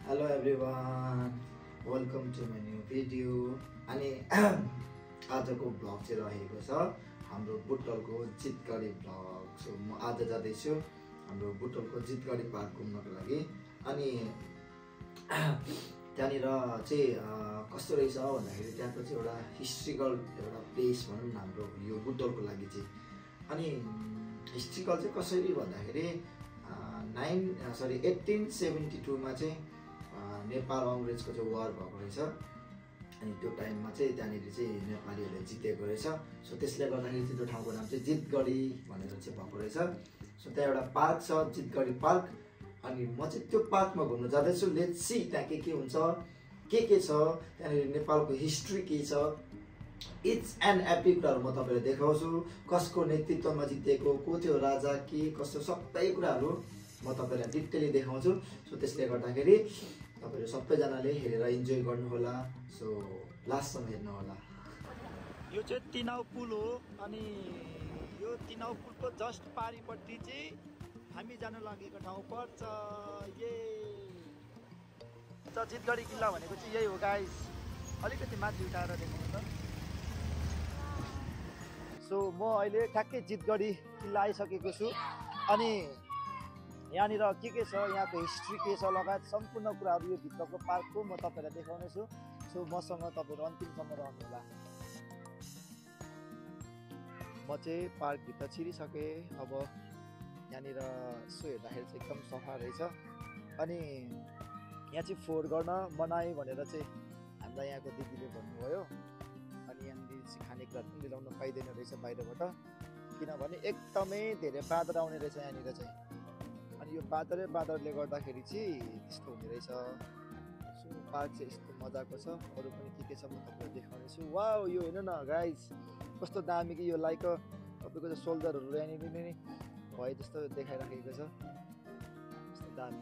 Hello everyone, welcome to my new video. अनि आजको vlog चाहिँ रहेको छ हाम्रो बुटवलको जितगढी भ्लग। सो म आज जाँदैछु हाम्रो बुटवलको जितगढी पार्क घुम्नको लागि। अनि त्यहाँनिर चाहिँ कस्तो रहेछ भन्दाखेरि त्यहाँको चाहिँ एउटा हिस्ट्रिकल एउटा प्लेस भनौँ न हाम्रो यो बुटवलको लागि चाहिँ। अनि हिस्ट्रिकल चाहिँ कसरी भन्दाखेरि 1872 मा चाहिँ नेपाल अङ्ग्रेजको चाहिँ वार भएको रहेछ। अनि त्यो टाइममा चाहिँ त्यहाँनिर चाहिँ नेपालीहरूले जितेको रहेछ। सो त्यसले गर्दाखेरि चाहिँ त्यो ठाउँको नाम चाहिँ जितगढी भनेर चाहिँ भएको रहेछ। सो त्यहाँ एउटा पार्क छ, जितगढी पार्क। अनि म चाहिँ त्यो पार्कमा घुम्न जाँदैछु। लेट्स सी त्यहाँ के हुन्छ, के छ त्यहाँनिर, नेपालको हिस्ट्री के छ, इट्स एन्ड एभ्री कुराहरू म तपाईँलाई देखाउँछु। कसको नेतृत्वमा जितेको, को थियो राजा, के कस्तो सबै कुराहरू म तपाईँलाई डिटेली देखाउँछु। सो त्यसले गर्दाखेरि तपाईँहरू सबैजनाले हेरेर इन्जोय गर्नुहोला। सो लास्टसम्म हेर्नुहोला। यो चाहिँ तिनाउ पुल हो। अनि यो तिनाउ पुलको जस्ट पारिपट्टि चाहिँ हामी जान लागेको ठाउँ पर्छ। जितगढी किल्ला भनेको चाहिँ यही हो गाइस। अलिकति माथि उठाएर देखाउनु त। सो म अहिले ठ्याक्कै जितगढी किल्ला आइसकेको छु। अनि यहाँनिर के छ, यहाँको हिस्ट्री के छ लगायत सम्पूर्ण कुराहरू यो भित्रको पार्कको म तपाईँलाई देखाउनेछु। सो मसँग तपाईँहरू अन्तिमसम्म रहनुहोला। म चाहिँ पार्कभित्र छिरिसकेँ। अब यहाँनिर यसो हेर्दाखेरि चाहिँ एकदम सफा रहेछ। अनि यहाँ चाहिँ फोहोर गर्न मनाई भनेर चाहिँ हामीलाई यहाँको दिदीले भन्नुभयो। अनि यहाँनिर चाहिँ खानेकुराहरू पनि ल्याउन पाइँदैन रहेछ बाहिरबाट, किनभने एकदमै धेरै बाँदर आउने रहेछ यहाँनिर चाहिँ। अनि यो बाँदरले गर्दाखेरि चाहिँ त्यस्तो हुने रहेछ। सो पार्क चाहिँ यस्तो मजाको छ। अरू पनि के छ म तपाईँलाई देखाउनेछु। वाउ, यो हेर्नु न गाइज, कस्तो दामी कि यो लाइक तपाईँको चाहिँ सोल्डरहरू यहाँनिर नै भए जस्तो देखाइराखेको छ, कस्तो दामी।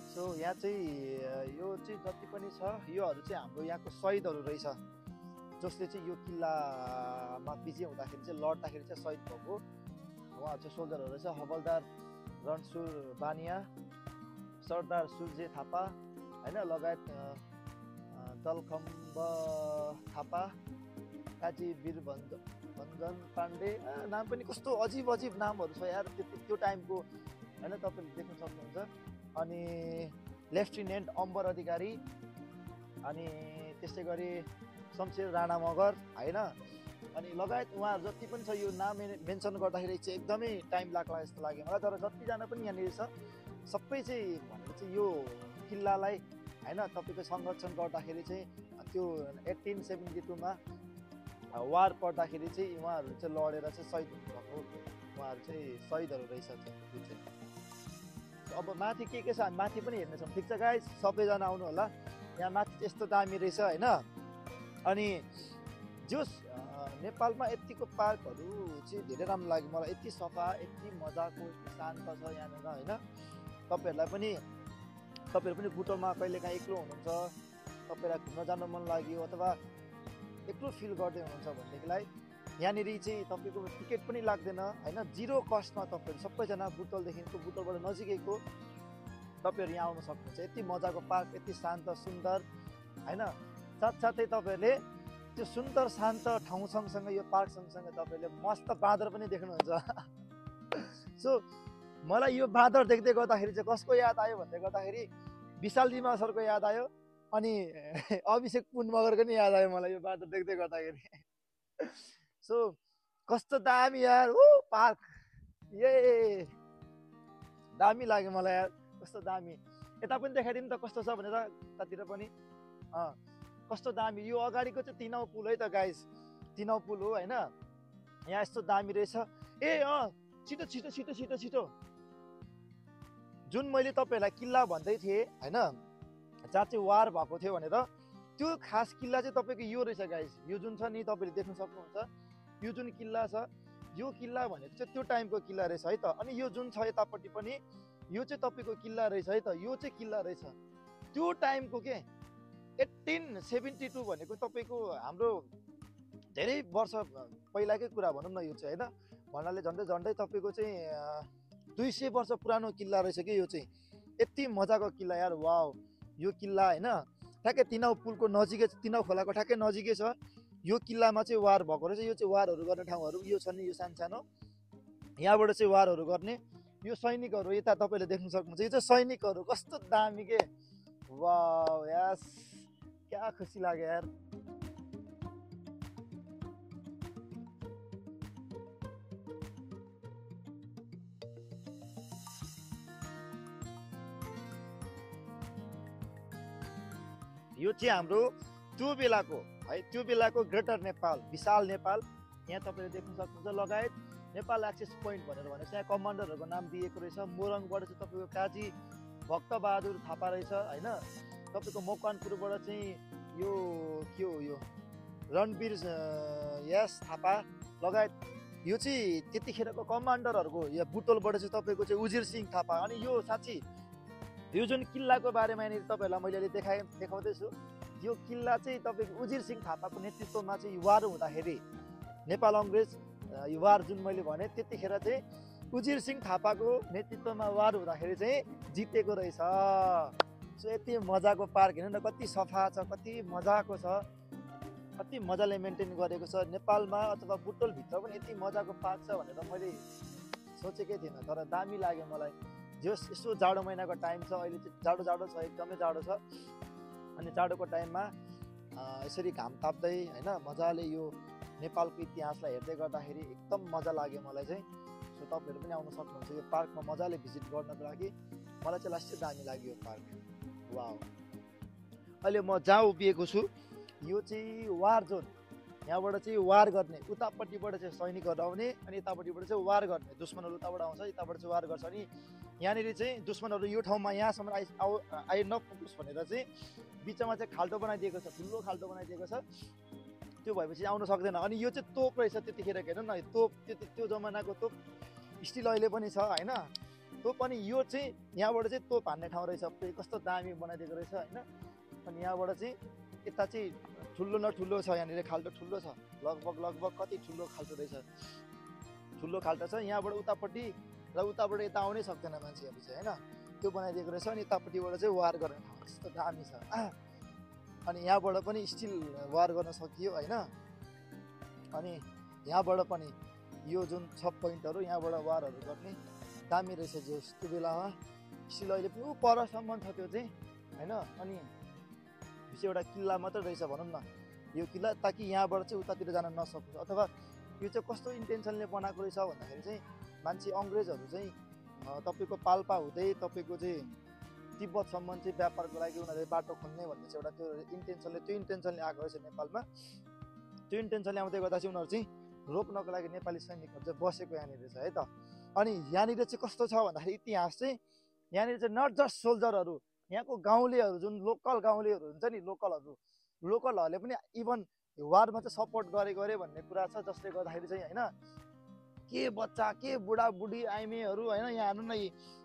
सो यहाँ चाहिँ यो चाहिँ जति पनि छ योहरू चाहिँ हाम्रो यहाँको शहीदहरू रहेछ, जसले चाहिँ यो किल्लामा विजय हुँदाखेरि चाहिँ लड्दाखेरि चाहिँ शहीद भएको उहाँहरू चाहिँ सोल्जरहरू रहेछ। हवलदार रणसुर बानिया, सरदार सुर्जे थापा होइन, लगायत दलखम्ब थापा, काजी वीरभञ्जन पाण्डे, नाम पनि कस्तो अजिब अजिब नामहरू छ यार त्यो टाइमको होइन, तपाईँले देख्न सक्नुहुन्छ। अनि लेफ्टिनेन्ट अम्बर अधिकारी, अनि त्यस्तै गरी शमशेर राणा मगर होइन। अनि लगायत उहाँहरू जति पनि छ यो नाम मेन्सन गर्दाखेरि चाहिँ एकदमै टाइम लाग्ला जस्तो लाग्यो मलाई। तर जतिजना पनि यहाँनिर छ सबै चाहिँ भनेको चाहिँ यो किल्लालाई होइन तपाईँको संरक्षण गर्दाखेरि चाहिँ त्यो 1872 मा वार पर्दाखेरि चाहिँ उहाँहरू चाहिँ लडेर चाहिँ शहीद हुनुभएको उहाँहरू चाहिँ शहीदहरू रहेछ त्यो चाहिँ। अब माथि के छ हामी माथि पनि हेर्नेछौँ। ठिक छ गाइस, सबैजना आउनु होला। यहाँ माथि चाहिँ यस्तो दामी रहेछ होइन। अनि जोस नेपालमा यतिको पार्कहरू चाहिँ धेरै राम्रो लाग्यो मलाई। यति सफा, यति मजाको, यति शान्त छ यहाँनिर होइन। तपाईँहरू पनि बुटवलमा कहिलेकाहीँ एक्लो हुनुहुन्छ, तपाईँलाई घुम्न जान मन लाग्यो अथवा एक्लो फिल गर्दै हुनुहुन्छ भनेदेखिलाई यहाँनिर चाहिँ तपाईँको टिकट पनि लाग्दैन होइन, जिरो कस्टमा तपाईँहरू सबैजना बुटवलबाट नजिकैको तपाईँहरू यहाँ आउन सक्नुहुन्छ। यति मजाको पार्क, यति शान्त सुन्दर होइन। साथसाथै तपाईँहरूले त्यो सुन्दर शान्त ठाउँ सँगसँगै यो पार्क सँगसँगै तपाईँले मस्त बाँदर पनि देख्नुहुन्छ। सो मलाई यो बाँदर देख्दै गर्दाखेरि चाहिँ कसको याद आयो भन्दै गर्दाखेरि विशाल दिमा सरको याद आयो। अनि अभिषेक पुन मगरको नि याद आयो मलाई यो बाँदर देख्दै गर्दाखेरि। सो कस्तो दामी यार पार्क, ए दामी लाग्यो मलाई यार, कस्तो दामी। यता पनि देखाइदिनु त कस्तो छ भनेर, यतातिर पनि कस्तो दामी। यो अगाडिको चाहिँ तिनाउ पुल है त गाइस, तिनाउ पुल हो होइन। यहाँ यस्तो दामी रहेछ। ए छिटो छिटो छिटो छिटो छिटो, जुन मैले तपाईँहरूलाई किल्ला भन्दै थिएँ होइन, जहाँ चाहिँ वार भएको थियो भनेर, त्यो खास किल्ला चाहिँ तपाईँको यो रहेछ गाइस। यो जुन छ नि तपाईँले देख्न सक्नुहुन्छ, यो जुन किल्ला छ, यो किल्ला भनेको चाहिँ त्यो टाइमको किल्ला रहेछ है त। अनि यो जुन छ यतापट्टि पनि यो चाहिँ तपाईँको किल्ला रहेछ है त। यो चाहिँ किल्ला रहेछ त्यो टाइमको के 1872 भनेको तपाईँको हाम्रो धेरै वर्ष पहिलाकै कुरा भनौँ न यो चाहिँ होइन। भन्नाले झन्डै तपाईँको चाहिँ 200 वर्ष पुरानो किल्ला रहेछ कि यो चाहिँ। यति मजाको किल्ला यार, वाउ। यो किल्ला होइन ठ्याक्कै तिनाउ पुलको नजिकै, तिनाउ खोलाको ठ्याक्कै नजिकै छ। यो किल्लामा चाहिँ वार भएको रहेछ। यो चाहिँ वारहरू गर्ने ठाउँहरू यो छ नि, यो सानो यहाँबाट चाहिँ वारहरू गर्ने। यो सैनिकहरू यता तपाईँले देख्न सक्नुहुन्छ, यो चाहिँ सैनिकहरू कस्तो दामी के, वाउ यास, क्या खुसी लाग्यो यार। यो चाहिँ हाम्रो त्यो बेलाको है, त्यो बेलाको ग्रेटर नेपाल, विशाल नेपाल, यहाँ तपाईँले देख्न सक्नुहुन्छ। लगायत नेपाल एक्सेस पोइन्ट भनेर भनेपछि यहाँ कमान्डरहरूको नाम दिएको रहेछ। मोरङबाट चाहिँ तपाईँको काजी भक्तबहादुर थापा रहेछ होइन। तपाईँको मकवानपुरबाट चाहिँ यो के हो, यो रणवीर यस थापा लगायत। यो चाहिँ त्यतिखेरको कमान्डरहरूको, यो बुटोलबाट चाहिँ तपाईँको चाहिँ उजिर सिंह थापा। अनि यो साँच्ची यो जुन किल्लाको बारेमा यहाँनिर तपाईँहरूलाई मैले अहिले देखाउँदैछु, यो किल्ला चाहिँ तपाईँको उजिर सिंह थापाको नेतृत्वमा चाहिँ वार हुँदाखेरि, नेपाल अङ्ग्रेज यो वार जुन मैले भने त्यतिखेर चाहिँ उजिर सिंह थापाको नेतृत्वमा वार हुँदाखेरि चाहिँ जितेको रहेछ। सो यति मजाको पार्क हेर्नु न, कति सफा छ, कति मजाको छ, कति मजाले मेन्टेन गरेको छ। नेपालमा अथवा बुटोलभित्र पनि यति मजाको पार्क छ भनेर मैले सोचेकै थिइनँ, तर दामी लाग्यो मलाई। जो यसो जाडो महिनाको टाइम छ, अहिले चाहिँ जाडो छ, एकदमै जाडो छ। अनि जाडोको टाइममा यसरी घाम ताप्दै होइन मजाले यो नेपालको इतिहासलाई हेर्दै गर्दाखेरि एकदम मजा लाग्यो मलाई चाहिँ। सो तपाईँहरू पनि आउन सक्नुहुन्छ यो पार्कमा मजाले भिजिट गर्नको लागि। मलाई चाहिँ लास्टै दामी लाग्यो यो पार्क, वाउ। अहिले म जहाँ उभिएको छु यो चाहिँ वार जोन, यहाँबाट चाहिँ वार गर्ने, उतापट्टिबाट चाहिँ सैनिकहरू आउने अनि यतापट्टिबाट चाहिँ वार गर्ने। दुश्मनहरू उताबाट आउँछ, यताबाट चाहिँ वार गर्छ। अनि यहाँनिर चाहिँ दुश्मनहरू यो ठाउँमा यहाँसम्म आइ नपुगोस् भनेर चाहिँ बिचमा चाहिँ खाल्टो बनाइदिएको छ, ठुलो खाल्टो बनाइदिएको छ। त्यो भएपछि आउन सक्दैन। अनि यो चाहिँ तोप रहेछ त्यतिखेर, हेर्नु न तोप, त्यो जमानाको तोप स्टिल अहिले पनि छ होइन। तोप अनि यो चाहिँ यहाँबाट चाहिँ तोप हान्ने ठाउँ रहेछ, कस्तो दामी बनाइदिएको रहेछ होइन। अनि यहाँबाट चाहिँ यता चाहिँ ठुलो न ठुलो छ, यहाँनिर खाल्टो ठुलो छ, लगभग कति ठुलो खाल्टो रहेछ, ठुलो खाल्टो छ। यहाँबाट उतापट्टि र उताबाट यता आउनै सक्दैन मान्छेहरू चाहिँ होइन, त्यो बनाइदिएको रहेछ। अनि यतापट्टिबाट चाहिँ वार गर्ने ठाउँ कस्तो दामी छ। अनि यहाँबाट पनि स्टिल वार गर्न सकियो होइन। अनि यहाँबाट पनि यो जुन छ पोइन्टहरू, यहाँबाट वारहरू गर्ने दामी रहेछ जो त्यो बेलामा। स्टिल अहिले पनि परसम्म छ त्यो चाहिँ होइन। अनि एउटा किल्ला मात्रै रहेछ भनौँ न यो किल्ला, ताकि यहाँबाट चाहिँ उतातिर जान नसकोस्। अथवा यो चाहिँ कस्तो इन्टेन्सनले बनाएको रहेछ भन्दाखेरि चाहिँ मान्छे अङ्ग्रेजहरू चाहिँ तपाईँको पाल्पा हुँदै तपाईँको चाहिँ तिब्बतसम्म चाहिँ व्यापारको लागि उनीहरूले बाटो खोल्ने भन्ने चाहिँ एउटा त्यो इन्टेन्सनले आएको रहेछ नेपालमा। त्यो इन्टेन्सनले आउँदै गर्दा चाहिँ उनीहरू चाहिँ रोक्नको लागि नेपाली सैनिकहरू चाहिँ बसेको यहाँनिर छ है त। अनि यहाँनिर चाहिँ कस्तो छ भन्दाखेरि इतिहास चाहिँ यहाँनिर चाहिँ नट जस्ट सोल्जरहरू, यहाँको गाउँलेहरू जुन लोकल गाउँलेहरू हुन्छ नि, लोकलहरूले पनि इभन वारमा चाहिँ सपोर्ट गरेको अरे भन्ने कुरा छ। जसले गर्दाखेरि चाहिँ होइन के बच्चा के बुढाबुढी आइमेहरू होइन, यहाँ हेर्नु न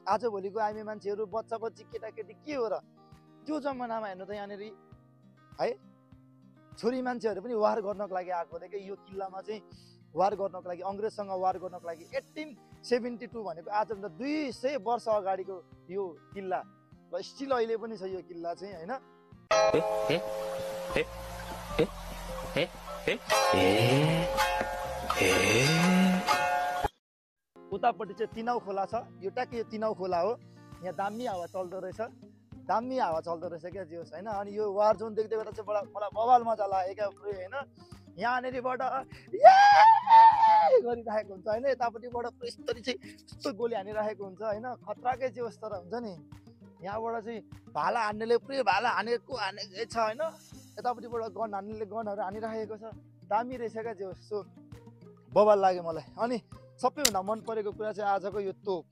आजभोलिको आइमे मान्छेहरू, बच्चा बच्ची केटाकेटी के हो र। त्यो जमानामा हेर्नु त यहाँनिर है छोरी मान्छेहरू पनि वार गर्नको लागि आएको अरे कि यो किल्लामा चाहिँ वार गर्नको लागि, अङ्ग्रेजसँग वार गर्नको लागि। 1872 भनेको आजभन्दा 200 वर्ष अगाडिको यो किल्ला र स्टिल अहिले पनि छ यो किल्ला चाहिँ होइन। उतापट्टि चाहिँ तिनाउ खोला छ, यो ट्याक्कै यो तिनाउ खोला हो। यहाँ दामी हावा चल्दो रहेछ, दामी हावा चल्दो रहेछ क्या जे होस् होइन। अनि यो वार जोन देख्दै गर्दा चाहिँ मलाई बवाल मजा लाग्यो क्या पुरै होइन। यहाँनिरबाट गरिरहेको हुन्छ होइन, यतापट्टिबाट यस्तरी चाहिँ यस्तो गोली हानिरहेको हुन्छ होइन, खतराकै जे होस् तर हुन्छ नि। यहाँबाट चाहिँ भाला हान्नेले पुरै भाला हानेकै छ होइन, यतापट्टिबाट गन हान्नेले गनहरू हानिरहेको छ। दामी रहेछ क्या जे होस्, सो बवाल लाग्यो मलाई। अनि सबैभन्दा मन परेको कुरा चाहिँ आजको यो तोप,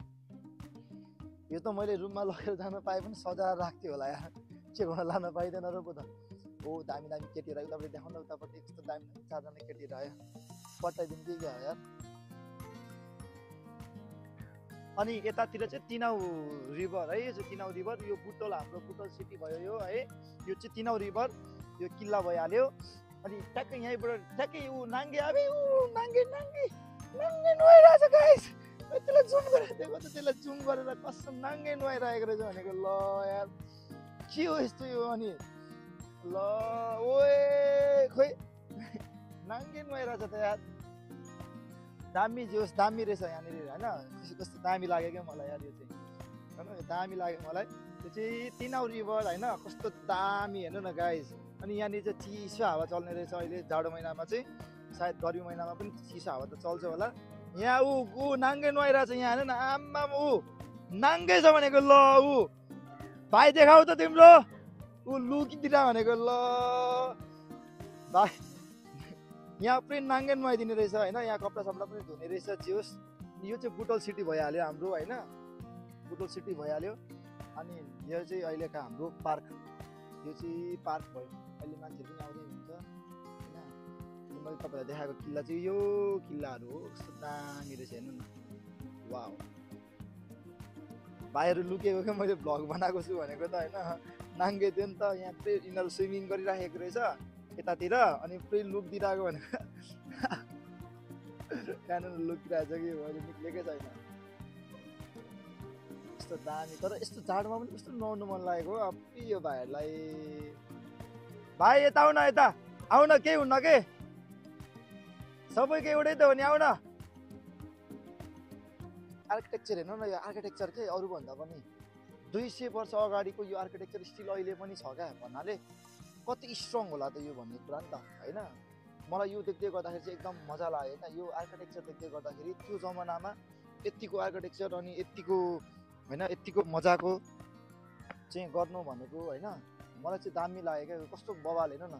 यो त मैले रुममा लगेर जान पाए पनि सजाएर राख्थेँ होला यार, के गर्न लान पाइँदैन र पो त। ओ दामी दामी केटीहरू आयो, उतापट्टि देखाउन, उतापट्टि यस्तो दामी दामी 4जना केटीहरू आयो, पठाइदिनु कि क्या यार। अनि यतातिर चाहिँ तिनाउ रिभर है, यो चाहिँ तिनाउ रिभर, यो बुटोल हाम्रो बुटोल सिटी भयो यो है, यो चाहिँ तिनाउ रिभर, यो किल्ला भइहाल्यो। अनि ट्याक्कै यहीँबाट ट्याक्कै ऊ नाङ्गे आबे, ऊ नाङ्गे नुहाइरहेछ गाइस, त्यसलाई जुम गरेर दिएको त, त्यसलाई जुम गरेर कसम नाङ्गे नुहाइरहेको रहेछ भनेको। ल यार के हो यस्तो यो अनि ल ओए खोइ नाङ्गे नुहाइरहेछ त यार दामी जे होस् दामी रहेछ यहाँनिर होइन कस्तो दामी लाग्यो क्या मलाई यार यो चाहिँ होइन दामी लाग्यो मलाई त्यो चाहिँ तिनाउ रिभर होइन कस्तो दामी हेर्नु न गाइज अनि यहाँनिर चाहिँ चिसो हावा चल्ने रहेछ अहिले जाडो महिनामा चाहिँ सायद गर्मी महिनामा पनि चिसो हावा त चल्छ होला यहाँ ऊ नाङ्गे नुहाइरहेछ यहाँ हेर्नु न आम्मा ऊ नाङ्गे छ भनेको ल ऊ भाइ देखाऊ त तिम्रो ऊ लुकिदिएर भनेको ल भाइ यहाँ पनि नाङ्गे नुहाइदिने रहेछ होइन यहाँ कपडा सपडा पनि धुने रहेछ जे होस् यो चाहिँ बुटोल सिटी भइहाल्यो हाम्रो होइन बुटोल सिटी भइहाल्यो अनि यो चाहिँ अहिलेका हाम्रो पार्क यो चाहिँ पार्क भयो अहिले मान्छेहरू पनि आउँदै हुन्छ होइन मैले तपाईँलाई देखाएको किल्ला चाहिँ यो किल्लाहरू हो कस्तो दामी रहेछ हेर्नु न वाउ भाइहरू लुकेको क्या मैले भ्लग बनाएको छु भनेको त होइन नाङ्गे थियो नि त यहाँ पुरै यिनीहरू स्विमिङ गरिराखेको रहेछ यतातिर अनि पुरै लुक दिइरहेको भनेको कहाँनिर लुकिरहेछ कि मैले निक्लेकै छैन यस्तो दामी तर यस्तो जाडोमा पनि कस्तो नुहाउनु मन लागेको अब यो भाइहरूलाई भाइ यता आउ न यता आउ न केही हुन्न के सबैको एउटै त हो नि आउ न आर्किटेक्चर हेर्नु न यो आर्किटेक्चर के अरूभन्दा पनि 200 वर्ष अगाडिको यो आर्किटेक्चर स्टिल अहिले पनि छ क्या भन्नाले कति स्ट्रङ होला त यो भन्ने कुरा नि त होइन मलाई यो देख्दै गर्दाखेरि चाहिँ एकदम मजा लाग्यो होइन यो आर्किटेक्चर देख्दै गर्दाखेरि त्यो जमानामा यतिको आर्किटेक्चर अनि यतिको होइन यतिको मजाको चाहिँ गर्नु भनेको होइन मलाई चाहिँ दामी लाग्यो क्या कस्तो बवाल हेर्नु न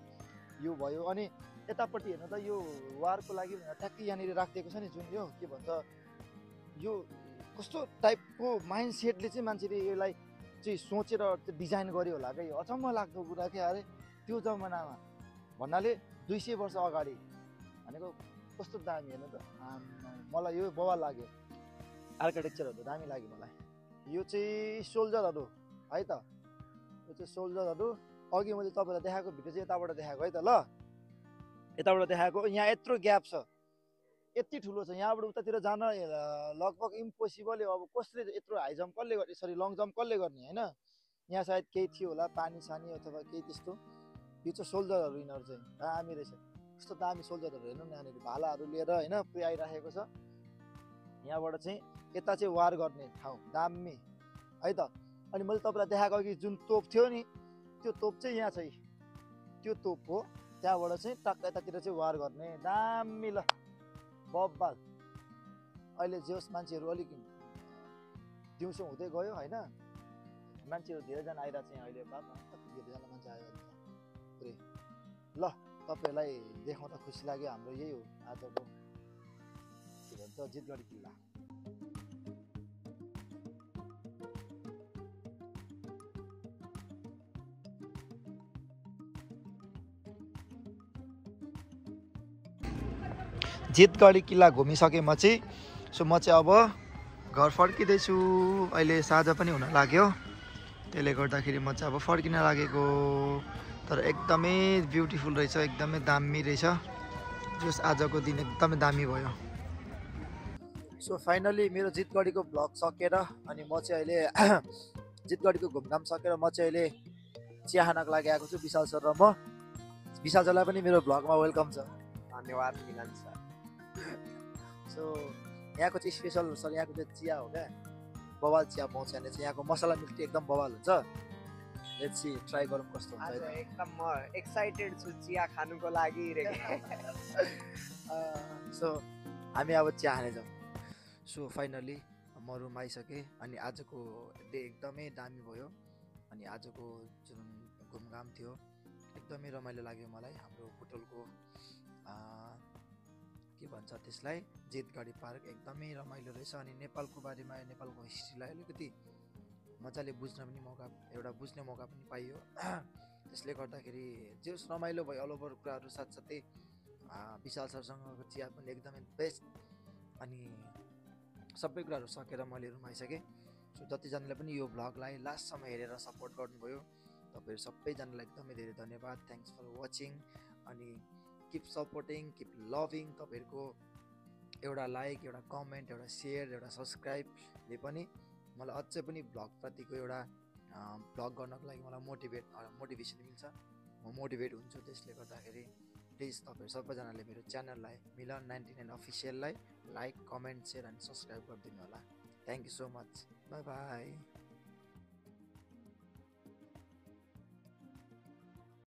यो भयो अनि यतापट्टि हेर्नु त यो वारको लागि ट्याक्कै यहाँनिर राखिदिएको छ नि जुन यो के भन्छ यो कस्तो टाइपको माइन्ड सेटले चाहिँ मान्छेले यसलाई चाहिँ सोचेर डिजाइन गर्यो होला क्या यो अचम्म लाग्दो कुरा क्या अरे त्यो जमानामा भन्नाले 200 वर्ष अगाडि भनेको कस्तो दामी हेर्नु त मलाई यो बवाल लाग्यो आर्किटेक्चरहरू दामी लाग्यो मलाई यो चाहिँ सोल्जरहरू है त यो चाहिँ सोल्जरहरू अघि मैले तपाईँलाई देखाएको भिडियो चाहिँ यताबाट देखाएको है त ल यताबाट देखाएको यहाँ यत्रो ग्याप छ यति ठुलो छ यहाँबाट उतातिर जान लगभग इम्पोसिबल हो अब कसले यत्रो हाई जम्प कसले गर्ने सरी लङ जम्प कसले गर्ने होइन यहाँ सायद केही थियो होला पानी सानी अथवा केही त्यस्तो यो चाहिँ सोल्जरहरू यिनीहरू चाहिँ दामी रहेछ कस्तो दामी सोल्जरहरू हेर्नु न यहाँनिर भालाहरू लिएर होइन पुरै आइराखेको छ यहाँबाट चाहिँ यता चाहिँ वार गर्ने ठाउँ दामी है त अनि मैले तपाईँलाई देखाएको कि जुन तोप थियो नि त्यो तोप चाहिँ यहाँ छ त्यो तोप हो त्यहाँबाट चाहिँ टक्क यतातिर चाहिँ वार गर्ने दामी ल बब्बाल अहिले जे होस् मान्छेहरू अलिक दिउँसो हुँदै गयो होइन मान्छेहरू धेरैजना आइरहेको छ यहाँ अहिले बाबा धेरैजना मान्छे आयो पुरै ल तपाईँहरूलाई देखाउँदा खुसी लाग्यो हाम्रो यही हो आजको के भन्छ जितगढी किल्ला जितगढी किल्ला घुमिसकेँ म चाहिँ सो म चाहिँ अब घर फर्किँदैछु अहिले साँझ पनि हुन लाग्यो त्यसले गर्दाखेरि म चाहिँ अब फर्किन लागेको तर एकदमै ब्युटिफुल रहेछ एकदमै दामी रहेछ जस आजको दिन एकदमै दामी भयो सो फाइनली मेरो जितगढीको भ्लग सकेर अनि म चाहिँ अहिले जितगढीको घुमघाम सकेर म चाहिँ अहिले चिया खानको लागि आएको छु विशाल सर र म विशाल सरलाई पनि मेरो भ्लगमा वेलकम छ धन्यवाद मिलन सर सो यहाँको चाहिँ स्पेसल सर यहाँको चाहिँ चिया हो क्या बवाल चिया पाउँछ यहाँले चाहिँ यहाँको मसला मिल्टी एकदम बवाल हुन्छ लेट्स सी ट्राई गरौँ कस्तो हुन्छ एकदम म एक्साइटेड छु चिया खानुको लागि सो हामी अब चिया खाने जाउँ सो फाइनली म रुम आइसकेँ अनि आजको डे एकदमै दामी भयो अनि आजको जुन घुमघाम थियो एकदमै रमाइलो लाग्यो मलाई हाम्रो बुटोलको के भन्छ त्यसलाई जितगढी पार्क एकदमै रमाइलो रहेछ अनि नेपालको बारेमा नेपालको हिस्ट्रीलाई अलिकति मजाले बुझ्ने मौका पनि पाइयो त्यसले गर्दाखेरि जे होस् रमाइलो भयो अल ओभर कुराहरू साथसाथै विशाल सरसँगको चिया पनि एकदमै बेस्ट अनि सबै कुराहरू सकेर मैले रुम आइसकेँ सो जतिजनाले पनि यो भ्लगलाई लास्टसम्म हेरेर सपोर्ट गर्नुभयो तपाईँहरू सबैजनालाई एकदमै धेरै धन्यवाद थ्याङ्क्स फर वाचिङ अनि किप सपोर्टिङ किप लभिङ तपाईँहरूको एउटा लाइक एउटा कमेन्ट एउटा सेयर एउटा सब्सक्राइबले पनि मलाई अझै पनि भ्लगप्रतिको एउटा भ्लग गर्नको लागि मलाई मोटिभेसन मिल्छ, म मोटिभेट हुन्छु। त्यसले गर्दाखेरि प्लिज तपाईँहरू सबैजनाले मेरो च्यानललाई मिलन 99 अफिसियललाई like, comment, share and subscribe गरिदिनु होला। Thank you so much. Bye by.